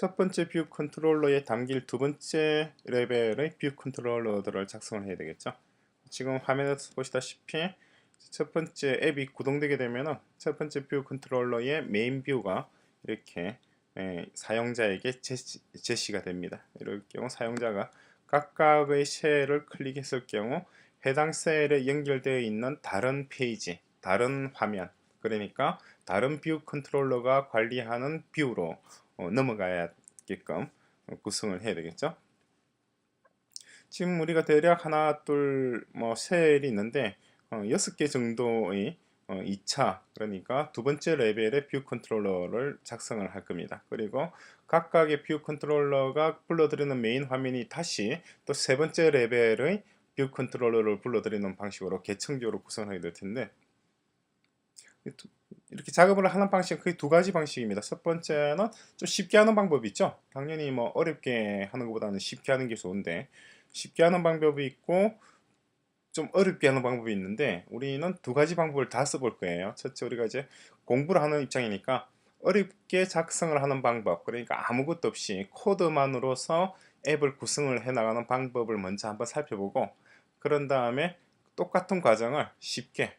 첫 번째 뷰 컨트롤러에 담길 두 번째 레벨의 뷰 컨트롤러들을 작성을 해야 되겠죠. 지금 화면에서 보시다시피 첫 번째 앱이 구동되게 되면 첫 번째 뷰 컨트롤러의 메인 뷰가 이렇게 사용자에게 제시가 됩니다. 이럴 경우 사용자가 각각의 셀을 클릭했을 경우 해당 셀에 연결되어 있는 다른 페이지, 다른 화면, 그러니까 다른 뷰 컨트롤러가 관리하는 뷰로 넘어가야게끔 구성을 해야 되겠죠. 지금 우리가 대략 하나, 둘, 셀이 있는데 6개 정도의 2차, 그러니까 두 번째 레벨의 뷰 컨트롤러를 작성을 할 겁니다. 그리고 각각의 뷰 컨트롤러가 불러들이는 메인 화면이 다시 또 세 번째 레벨의 뷰 컨트롤러를 불러들이는 방식으로 계층적으로 구성하게 될 텐데, 이렇게 작업을 하는 방식은 거의 두 가지 방식입니다. 첫 번째는 좀 쉽게 하는 방법이 있죠. 당연히 어렵게 하는 것보다는 쉽게 하는 게 좋은데, 쉽게 하는 방법이 있고 좀 어렵게 하는 방법이 있는데, 우리는 두 가지 방법을 다 써볼 거예요. 첫째, 우리가 이제 공부를 하는 입장이니까 어렵게 작성을 하는 방법, 그러니까 아무것도 없이 코드만으로서 앱을 구성을 해 나가는 방법을 먼저 한번 살펴보고, 그런 다음에 똑같은 과정을 쉽게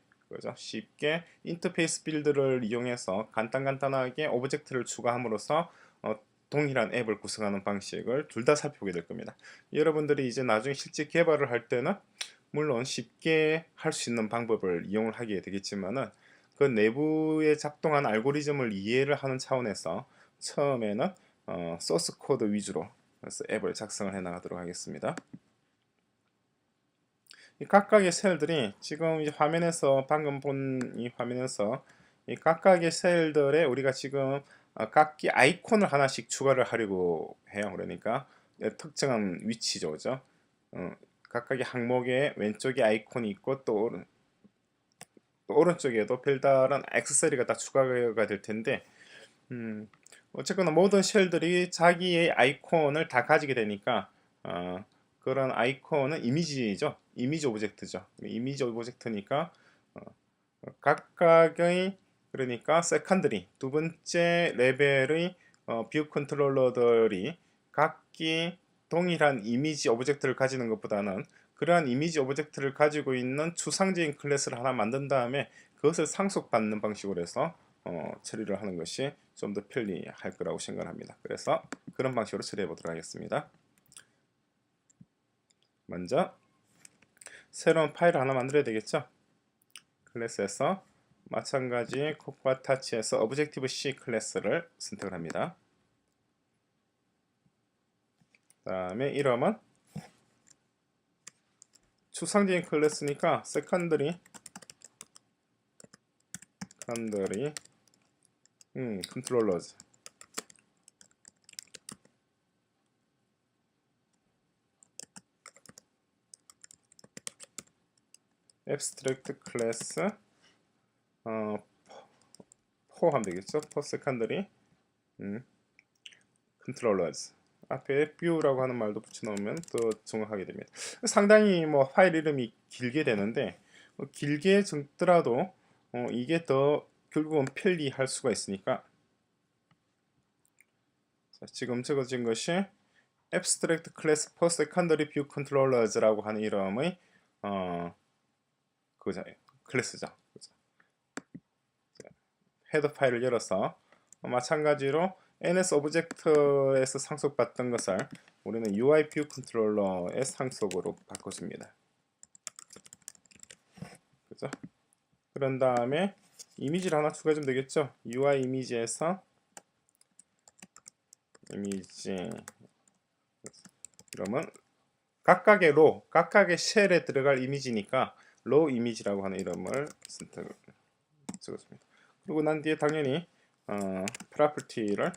인터페이스 빌드를 이용해서 간단하게 오브젝트를 추가함으로써 동일한 앱을 구성하는 방식을 둘 다 살펴보게 될 겁니다. 여러분들이 이제 나중에 실제 개발을 할 때는 물론 쉽게 할 수 있는 방법을 이용을 하게 되겠지만은, 그 내부에 작동한 알고리즘을 이해를 하는 차원에서 처음에는 소스 코드 위주로 그래서 앱을 작성을 해 나가도록 하겠습니다. 이 각각의 셀들이 지금 이 화면에서 방금 본 이 화면에서 이 각각의 셀들에 우리가 지금 각기 아이콘을 하나씩 추가를 하려고 해요. 그러니까 특정한 위치죠, 그죠? 각각의 항목에 왼쪽에 아이콘이 있고 또 오른쪽에도 별다른 액세서리가 다 추가가 될 텐데, 어쨌거나 모든 쉘들이 자기의 아이콘을 다 가지게 되니까 그런 아이콘은 이미지죠. 이미지 오브젝트죠. 이미지 오브젝트니까 각각의, 그러니까 세컨드리 두 번째 레벨의 뷰 컨트롤러들이 각기 동일한 이미지 오브젝트를 가지는 것보다는 그러한 이미지 오브젝트를 가지고 있는 추상적인 클래스를 하나 만든 다음에 그것을 상속받는 방식으로 해서 처리를 하는 것이 좀 더 편리할 거라고 생각합니다. 그래서 그런 방식으로 처리해 보도록 하겠습니다. 먼저 새로운 파일을 하나 만들어야 되겠죠. 클래스에서 마찬가지 콕과 타치에서 오브젝티브 C 클래스를 선택을 합니다. 그 다음에 이름은 추상적인 클래스니까 세컨더리 컨트롤러즈, abstract 클래스 포함 되겠죠. 포 세컨더리 컨트롤러즈, 앞에 뷰라고 하는 말도 붙여놓으면 더 정확하게 됩니다. 상당히 파일 이름이 길게 되는데 길게 적더라도 이게 더 결국은 편리할 수가 있으니까, 자, 지금 적어진 것이 abstract class for secondary view controllers라고 하는 이름의 그거죠, 클래스죠. 그죠? 헤더 파일을 열어서 마찬가지로 NS 오브젝트에서 상속받던 것을 우리는 UI 뷰 컨트롤러의 상속으로 바꿔줍니다. 그죠? 그런 다음에 이미지를 하나 추가해주면 되겠죠. UI 이미지에서 이미지, 그러면 각각의 각각의 쉘에 들어갈 이미지니까 로 이미지라고 하는 이름을 선택을 적어줍니다. 그리고 난 뒤에 당연히 프로퍼티를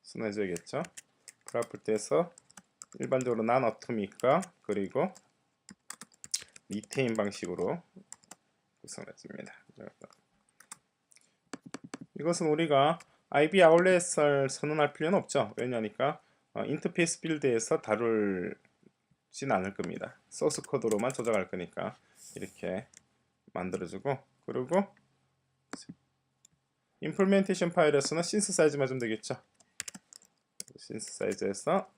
선언해줘야겠죠. 프로퍼티에서 일반적으로 난 어토미카 그리고 리테인 방식으로 구성해줍니다. 이것은 우리가 IB 아울렛을 선언할 필요는 없죠. 왜냐니까 인터페이스 빌드에서 다룰진 않을 겁니다. 소스 코드로만 조작할 거니까 이렇게 만들어주고, 그리고 임플멘테이션 파일에서는 신스사이즈만 좀 되겠죠. 신스사이즈에서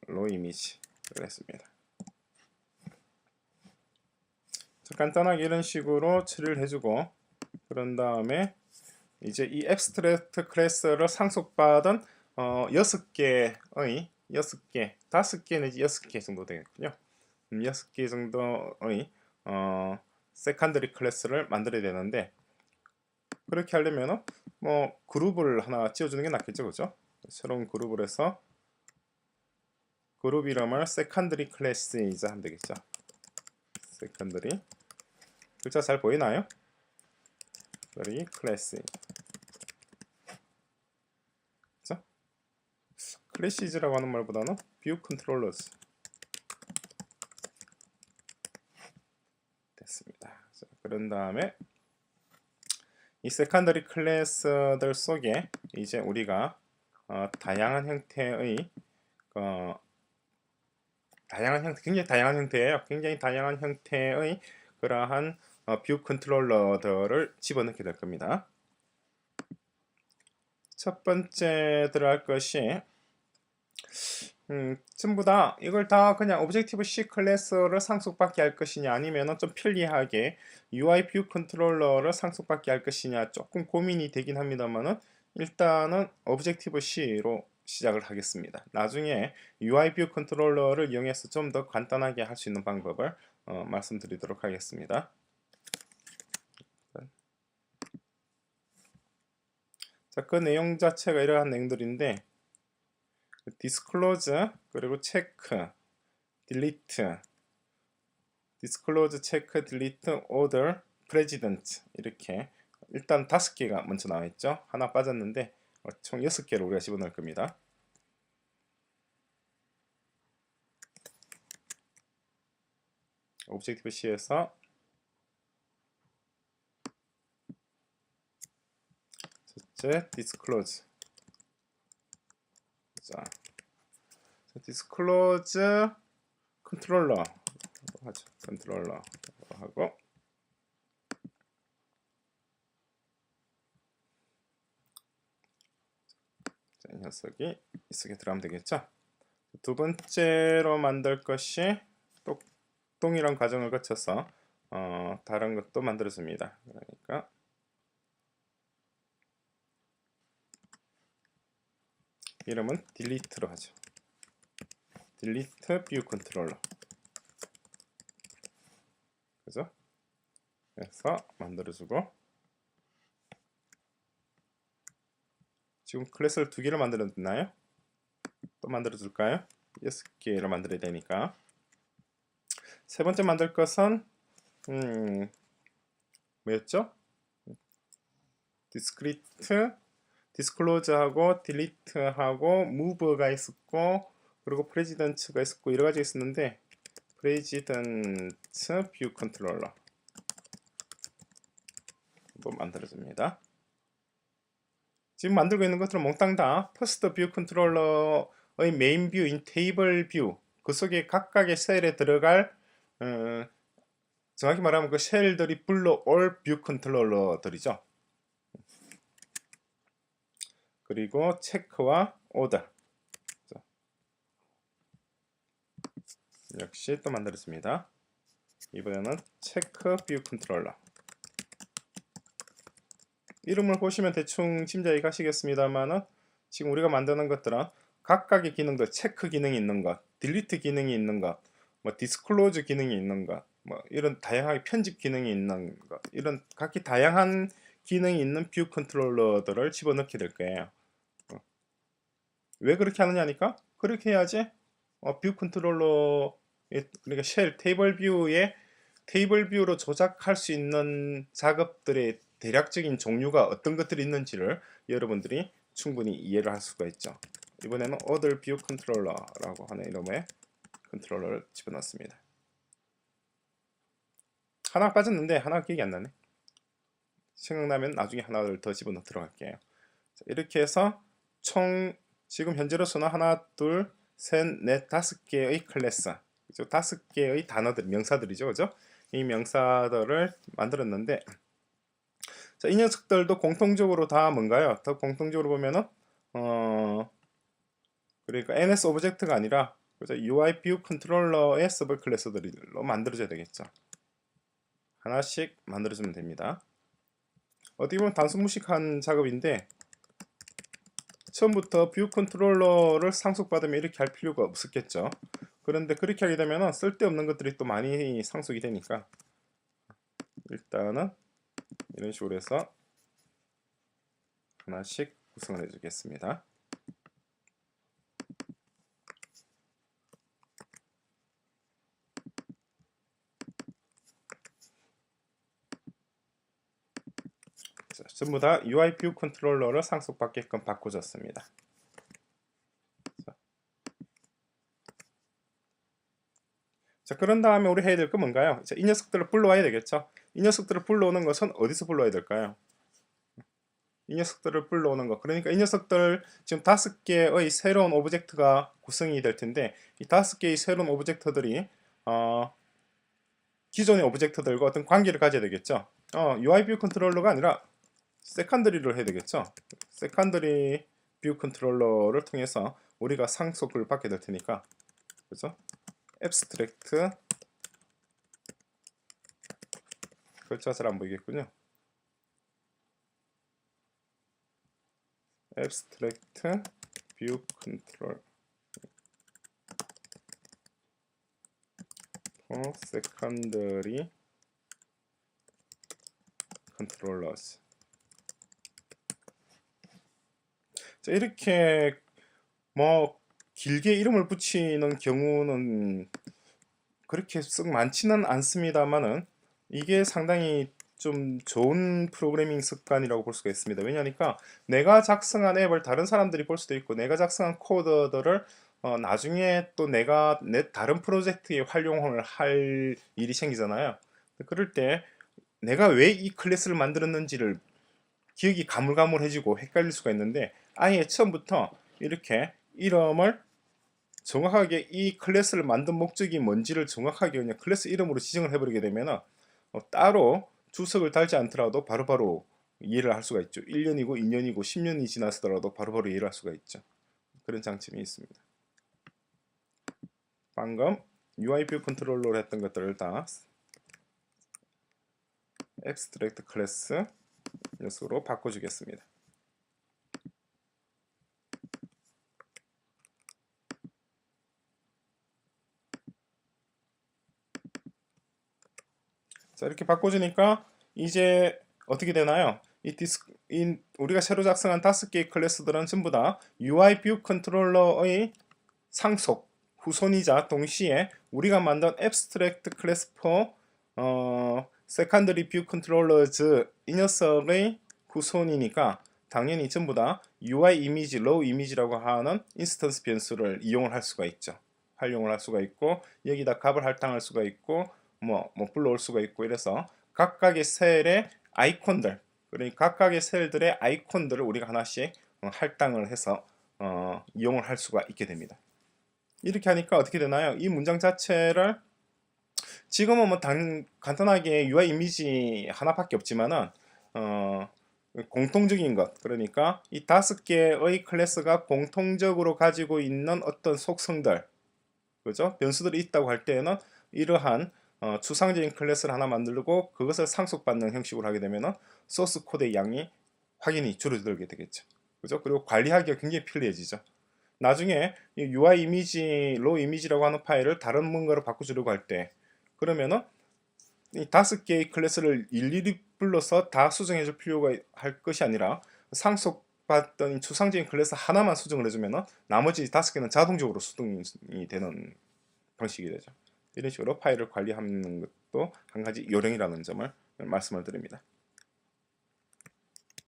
로우 이미지를 했습니다. 자, 간단하게 이런 식으로 처리를 해주고, 그런 다음에 이제 이 앱스트랙트 클래스를 상속받은 6개의 5개 내지 6개 정도 되겠군요. 6개 정도의 세컨더리 클래스를 만들어야 되는데, 그렇게 하려면 뭐 그룹을 하나 지어주는 게 낫겠죠, 그죠? 새로운 그룹을 해서 그룹 이름을 세컨더리 클래스이자 하면 되겠죠. 세컨더리, 글자 잘 보이나요? 세컨더리 클래스. 그죠? 클래시즈라고 하는 말보다는 뷰 컨트롤러즈 됐습니다. 자, 그런 다음에 이 세컨더리 클래스들 속에 이제 우리가 다양한 형태의 굉장히 다양한 형태예요. 굉장히 다양한 형태의 그러한 뷰 컨트롤러들을 집어넣게 될 겁니다. 첫 번째 들어갈 것이 전부 다 이걸 다 그냥 오브젝티브 C 클래스를 상속받게 할 것이냐, 아니면 좀 편리하게 UI 뷰 컨트롤러를 상속받게 할 것이냐 조금 고민이 되긴 합니다만은, 일단은 오브젝티브 C로 시작을 하겠습니다. 나중에 UI 뷰 컨트롤러를 이용해서 좀 더 간단하게 할 수 있는 방법을 말씀드리도록 하겠습니다. 자, 그 내용 자체가 이러한 내용들인데, disclose, 그리고 check, delete, disclose, check, delete, order, president, 이렇게 일단 5개가 먼저 나와 있죠. 하나 빠졌는데 총 6개를 우리가 집어넣을 겁니다. 오브젝티브 C에서 첫째 disclose, 자, disclose 컨트롤러 하죠. 컨트롤러 하고, 자, 이 녀석이 이 속에 들어가면 되겠죠. 두 번째로 만들 것이 동일한 과정을 거쳐서 다른 것도 만들어줍니다. 그러니까 이름은 delete로 하죠. delete view controller, 그죠? 그래서 만들어주고, 지금 클래스를 2개를 만들어놨나요? 또 만들어줄까요? 6개를 만들어야 되니까. 세 번째 만들 것은 뭐였죠? discrete, disclose하고 delete하고 move가 있었고, 그리고 president가 있었고, 여러 가지 있었는데, president view controller 또 만들어줍니다. 지금 만들고 있는 것들은 몽땅 다 first view controller의 main view인 table view, 그 속에 각각의 셀에 들어갈 정확히 말하면 그 쉘들이 불러올 뷰 컨트롤러들이죠. 그리고 체크와 오더 역시 또 만들었습니다. 이번에는 체크 뷰 컨트롤러. 이름을 보시면 대충 짐작이 가시겠습니다만은, 지금 우리가 만드는 것들은 각각의 기능들, 체크 기능이 있는 것, 딜리트 기능이 있는 것, 뭐 디스클로즈 기능이 있는 것, 뭐 이런 다양하게 편집 기능이 있는 것, 이런 각기 다양한 기능이 있는 뷰 컨트롤러들을 집어넣게 될 거예요. 왜 그렇게 하느냐니까, 그렇게 해야지 뷰 컨트롤러, 그러니까 쉘 테이블 뷰에 테이블 뷰로 조작할 수 있는 작업들의 대략적인 종류가 어떤 것들이 있는지를 여러분들이 충분히 이해를 할 수가 있죠. 이번에는 Other View Controller라고 하는 이름의 컨트롤러를 집어넣습니다. 하나 빠졌는데 하나가 기억이 안 나네. 생각나면 나중에 하나를 더 집어넣도록 할게요. 자, 이렇게 해서 총 지금 현재로서는 하나, 둘, 셋, 넷, 5개의 클래스, 그죠? 5개의 단어들, 명사들이죠, 그죠? 이 명사들을 만들었는데, 자, 이 녀석들도 공통적으로 다 뭔가요? 더 공통적으로 보면은 그러니까 NS 오브젝트가 아니라 그죠? UI 뷰 컨트롤러의 서브 클래스들로 만들어줘야 되겠죠. 하나씩 만들어주면 됩니다. 어떻게 보면 단순 무식한 작업인데 처음부터 뷰 컨트롤러를 상속받으면 이렇게 할 필요가 없었겠죠. 그런데 그렇게 하게 되면 쓸데없는 것들이 또 많이 상속이 되니까 일단은 이런 식으로 해서 하나씩 구성을 해주겠습니다. 자, 전부 다 UI 뷰 컨트롤러를 상속받게끔 바꿔줬습니다. 자, 그런 다음에 우리 해야 될 건 뭔가요? 자, 이 녀석들을 불러와야 되겠죠. 이 녀석들을 불러오는 것은 어디서 불러와야 될까요? 이 녀석들을 불러오는 것. 그러니까 이 녀석들 지금 5개의 새로운 오브젝트가 구성이 될 텐데 이 5개의 새로운 오브젝트들이 기존의 오브젝트들과 어떤 관계를 가져야 되겠죠. UI 뷰 컨트롤러가 아니라 세컨더리를 해야 되겠죠. 세컨더리 뷰 컨트롤러를 통해서 우리가 상속을 받게 될 테니까 그죠? abstract 글자 잘 안 보이겠군요. abstract view control secondary controllers. 자, 이렇게 뭐 길게 이름을 붙이는 경우는 그렇게 썩 많지는 않습니다만은 이게 상당히 좀 좋은 프로그래밍 습관이라고 볼 수가 있습니다. 왜냐하니까 내가 작성한 앱을 다른 사람들이 볼 수도 있고 내가 작성한 코드들을 나중에 또 내가 내 다른 프로젝트에 활용을 할 일이 생기잖아요. 그럴 때 내가 왜 이 클래스를 만들었는지를 기억이 가물가물해지고 헷갈릴 수가 있는데 아예 처음부터 이렇게 이름을 정확하게 이 클래스를 만든 목적이 뭔지를 정확하게 그냥 클래스 이름으로 지정을 해버리게 되면 따로 주석을 달지 않더라도 바로바로 이해를 할 수가 있죠. 1년이고 2년이고 10년이 지나서더라도 바로바로 이해를 할 수가 있죠. 그런 장점이 있습니다. 방금 UI 뷰 컨트롤러로 했던 것들을 다 abstract 클래스 녀석으로 바꿔주겠습니다. 자, 이렇게 바꿔주니까 이제 어떻게 되나요? 우리가 새로 작성한 5개의 클래스들은 전부 다 UI 뷰 컨트롤러의 상속, 후손이자 동시에 우리가 만든 abstract class for secondary view controllers 이 녀석의 후손이니까 당연히 전부 다 UI 이미지, raw 이미지라고 하는 인스턴스 변수를 이용을 할 수가 있죠. 활용을 할 수가 있고 여기다 값을 할당할 수가 있고 뭐 불러올 수가 있고 이래서 각각의 셀의 아이콘들 그러니까 각각의 셀들의 아이콘들을 우리가 하나씩 할당을 해서 이용을 할 수가 있게 됩니다. 이렇게 하니까 어떻게 되나요? 이 문장 자체를 지금은 뭐 간단하게 UI 이미지 하나밖에 없지만은 공통적인 것 그러니까 이 5개의 클래스가 공통적으로 가지고 있는 어떤 속성들 그죠? 변수들이 있다고 할 때에는 이러한 추상적인 클래스를 하나 만들고 그것을 상속받는 형식으로 하게 되면 소스 코드의 양이 확연히 줄어들게 되겠죠. 그죠? 그리고 관리하기가 굉장히 편리해지죠. 나중에 UI 이미지, raw 이미지라고 하는 파일을 다른 뭔가로 바꿔주려고 할 때 그러면은 이 5개의 클래스를 일일이 불러서 다 수정해 줄 필요가 할 것이 아니라 상속받던 추상적인 클래스 하나만 수정을 해주면 나머지 5개는 자동적으로 수정이 되는 방식이 되죠. 이런 식으로 파일을 관리하는 것도 한 가지 요령이라는 점을 말씀을 드립니다.